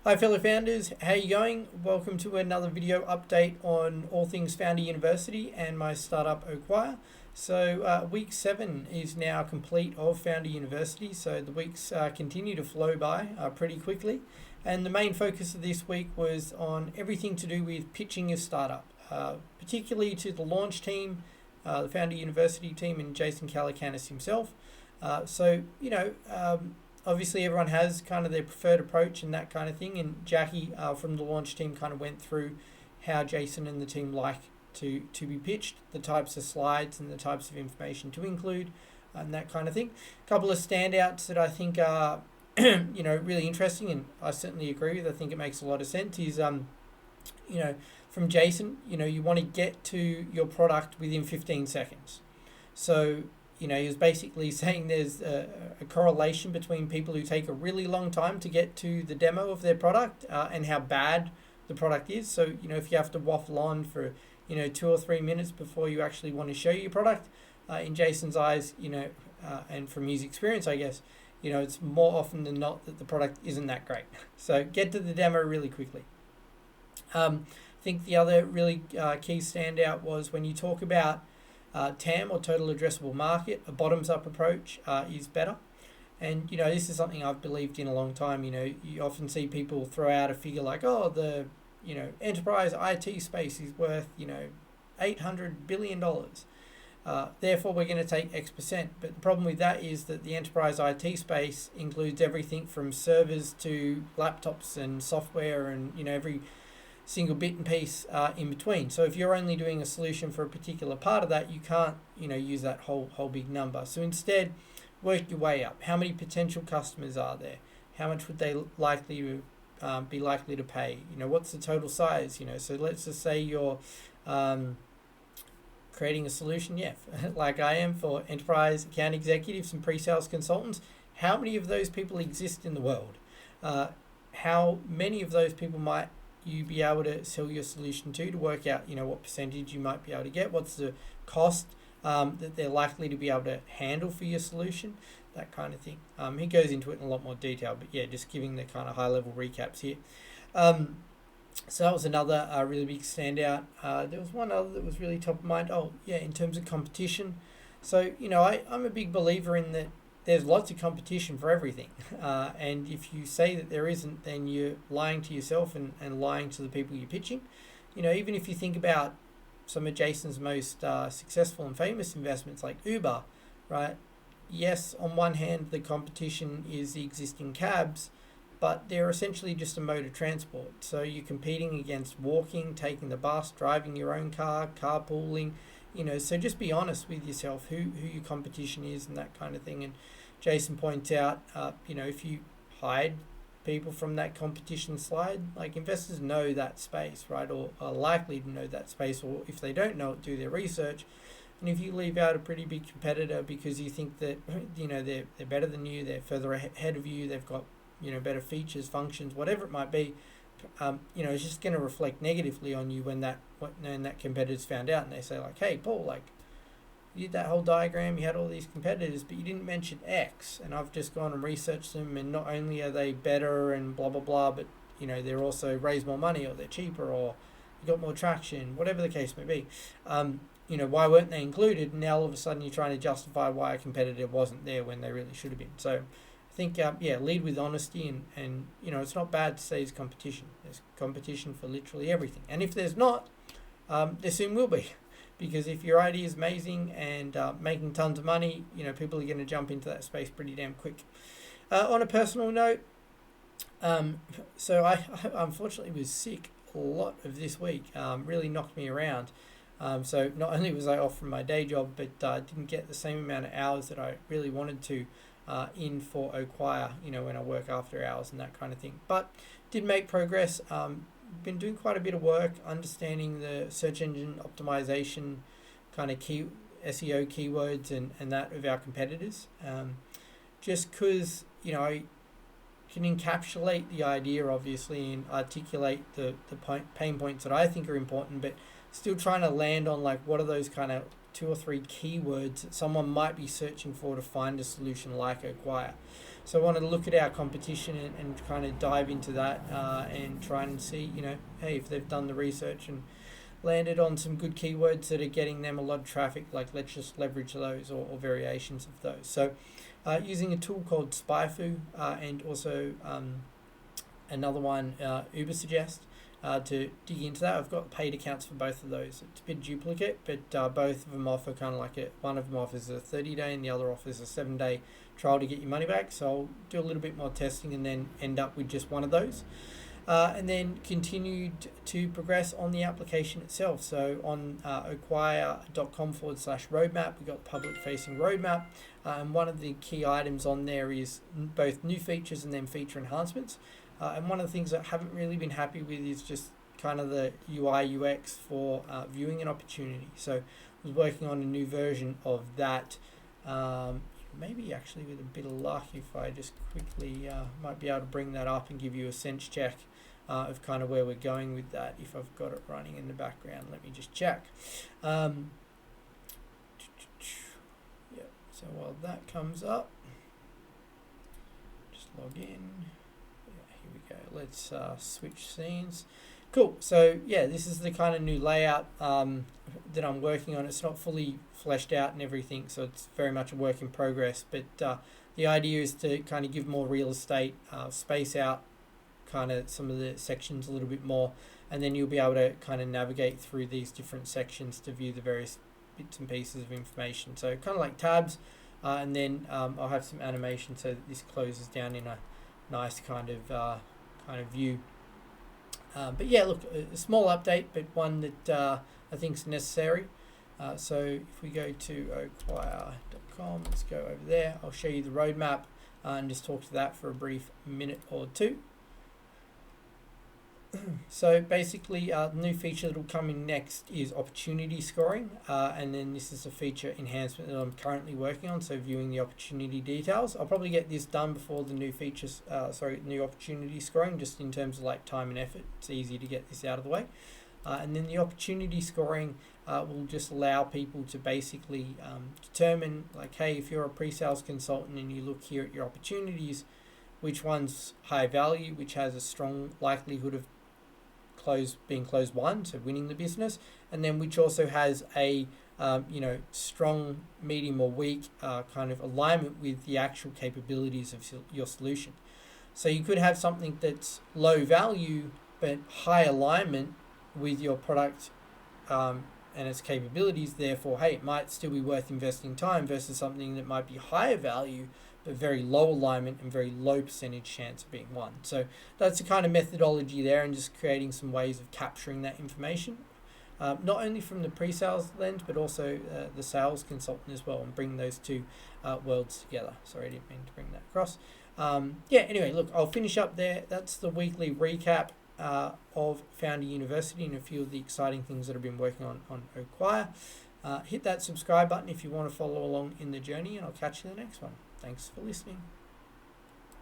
Hi fellow founders, how you going? Welcome to another video update on all things Founder University and my startup Oqire. So week 7 is now complete of Founder University, so the weeks continue to flow by pretty quickly. And the main focus of this week was on everything to do with pitching your startup, particularly to the launch team, the Founder University team, and Jason Calacanis himself. Obviously everyone has kind of their preferred approach and that kind of thing, and Jackie from the launch team kind of went through how Jason and the team like to be pitched, the types of slides and the types of information to include, and that kind of thing. A couple of standouts that I think are really interesting, and I certainly agree with, I think it makes a lot of sense, is from Jason, you want to get to your product within 15 seconds. So he was basically saying there's a correlation between people who take a really long time to get to the demo of their product and how bad the product is. So, if you have to waffle on for, 2 or 3 minutes before you actually want to show your product, in Jason's eyes, and from his experience, I guess, it's more often than not that the product isn't that great. So get to the demo really quickly. I think the other really key standout was when you talk about TAM, or total addressable market, a bottoms-up approach is better. And this is something I've believed in a long time. You often see people throw out a figure like, oh, the enterprise IT space is worth $800 billion. Therefore we're going to take X%. But the problem with that is that the enterprise IT space includes everything from servers to laptops and software and every single bit and piece in between. So if you're only doing a solution for a particular part of that, you can't use that whole big number. So instead, work your way up. How many potential customers are there? How much would they be likely to pay? What's the total size? So let's just say you're creating a solution, like I am, for enterprise account executives and pre-sales consultants. How many of those people exist in the world? How many of those people might you be able to sell your solution to work out what percentage you might be able to get, what's the cost that they're likely to be able to handle for your solution, that kind of thing. He goes into it in a lot more detail, but just giving the kind of high level recaps here. So that was another really big standout. There was one other that was really top of mind. In terms of competition. So I'm a big believer in that there's lots of competition for everything. And if you say that there isn't, then you're lying to yourself and lying to the people you're pitching. Even if you think about some of Jason's most successful and famous investments like Uber, right? Yes, on one hand, the competition is the existing cabs, but they're essentially just a mode of transport. So you're competing against walking, taking the bus, driving your own car, carpooling. So just be honest with yourself who your competition is and that kind of thing. And Jason points out, if you hide people from that competition slide, like investors know that space, right, or are likely to know that space, or if they don't know it, do their research. And if you leave out a pretty big competitor because you think that they're better than you, they're further ahead of you, they've got better features, functions, whatever it might be, it's just going to reflect negatively on you when that competitor's found out and they say like, hey Paul, like you did that whole diagram, you had all these competitors, but you didn't mention X, and I've just gone and researched them, and not only are they better and blah blah blah, but they're also raise more money, or they're cheaper, or you got more traction, whatever the case may be. Why weren't they included? And now all of a sudden you're trying to justify why a competitor wasn't there when they really should have been. So I think lead with honesty, and it's not bad to say there's competition. There's competition for literally everything, and if there's not, there soon will be. Because if your idea is amazing and making tons of money, people are going to jump into that space pretty damn quick. On a personal note, so I unfortunately was sick a lot of this week. Really knocked me around. So not only was I off from my day job, but didn't get the same amount of hours that I really wanted to in for Oqire, when I work after hours and that kind of thing. But did make progress. Been doing quite a bit of work understanding the search engine optimization kind of key SEO keywords and that of our competitors, just because I can encapsulate the idea obviously and articulate the pain points that I think are important, but still trying to land on like what are those kind of 2 or 3 keywords that someone might be searching for to find a solution like Oqire. So I wanted to look at our competition and kind of dive into that and try and see, hey, if they've done the research and landed on some good keywords that are getting them a lot of traffic, like let's just leverage those or variations of those. So using a tool called SpyFu and also another one, Ubersuggest, to dig into that. I've got paid accounts for both of those. It's a bit duplicate, but both of them offer kind of like one of them offers a 30-day and the other offers a 7-day trial to get your money back. So I'll do a little bit more testing and then end up with just one of those. And then continued to progress on the application itself. So on oqire.com/roadmap, we've got the public-facing roadmap. And one of the key items on there is both new features and then feature enhancements. And one of the things that I haven't really been happy with is just kind of the UI UX for viewing an opportunity. So I was working on a new version of that. Maybe actually with a bit of luck, if I just quickly might be able to bring that up and give you a sense check of kind of where we're going with that. If I've got it running in the background, let me just check. Yeah, so while that comes up, just log in. Here we go. Let's switch scenes. Cool. So yeah, this is the kind of new layout that I'm working on. It's not fully fleshed out and everything, so it's very much a work in progress. But the idea is to kind of give more real estate, space out kind of some of the sections a little bit more, and then you'll be able to kind of navigate through these different sections to view the various bits and pieces of information. So kind of like tabs, and then I'll have some animation so that this closes down in a nice kind of view. But yeah, look, a small update, but one that I think is necessary. So if we go to oqire.com, let's go over there. I'll show you the roadmap and just talk to that for a brief minute or two. So basically, the new feature that will come in next is opportunity scoring, and then this is a feature enhancement that I'm currently working on. So viewing the opportunity details, I'll probably get this done before the new features. New opportunity scoring, just in terms of like time and effort. It's easy to get this out of the way, and then the opportunity scoring will just allow people to basically determine, like, hey, if you're a pre-sales consultant and you look here at your opportunities, which one's high value, which has a strong likelihood of being closed won, so winning the business, and then which also has a strong, medium or weak kind of alignment with the actual capabilities of your solution. So you could have something that's low value but high alignment with your product and its capabilities. Therefore, hey, it might still be worth investing time versus something that might be higher value but very low alignment and very low percentage chance of being won. So that's the kind of methodology there, and just creating some ways of capturing that information, not only from the pre-sales lens, but also the sales consultant as well, and bring those two worlds together. Sorry, I didn't mean to bring that across. Anyway, look, I'll finish up there. That's the weekly recap of Founder University and a few of the exciting things that I've been working on Oqire. Hit that subscribe button if you want to follow along in the journey, and I'll catch you in the next one. Thanks for listening.